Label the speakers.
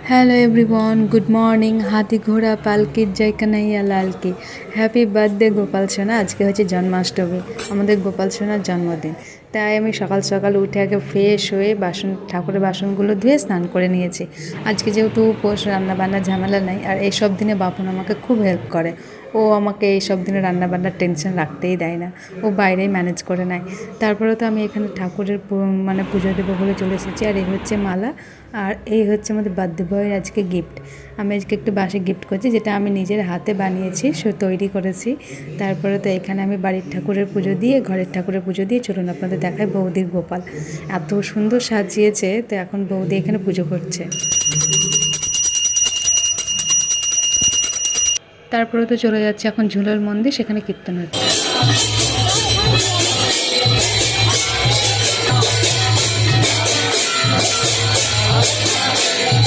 Speaker 1: Hello everyone, good morning. हाथी घोड़ा पालकी जय कन्हैया लाल की। হ্যাপি বার্থডে গোপাল সোনা। আজকে হচ্ছে জন্মাষ্টমী, আমাদের গোপাল সোনার জন্মদিন। তাই আমি সকাল সকাল উঠে আগে ফ্রেশ হয়ে ঠাকুরের বাসনগুলো ধুয়ে স্নান করে নিয়েছি। আজকে যেহেতু উপোস, রান্নাবান্নার ঝামেলা নাই, আর এইসব দিনে বাপন আমাকে খুব হেল্প করে। ও আমাকে এইসব দিনে রান্নাবান্নার টেনশন রাখতেই দেয় না, ও বাইরেই ম্যানেজ করে নেয়। তারপরে তো আমি এখানে ঠাকুরের পুজো দেবো বলে চলে এসেছি। আর এই হচ্ছে মালা, আর এই হচ্ছে আমাদের বার্থডে বয়ের আজকে গিফট। আমি আজকে একটু বাসে গিফট করছি, যেটা আমি নিজের হাতে বানিয়েছি, তৈরি করেছি। তারপরে তো এখানে আমি বাড়ির ঠাকুরের পুজো দিয়ে, ঘরের ঠাকুরের পুজো দিয়ে, চলুন আপনাদের দেখায় বৌদির গোপাল এত সুন্দর সাজিয়েছে। তো এখন বৌদি এখানে পুজো করছে। তারপরে তো চলে যাচ্ছে এখন ঝুলার মন্দির, সেখানে কীর্তন হচ্ছে।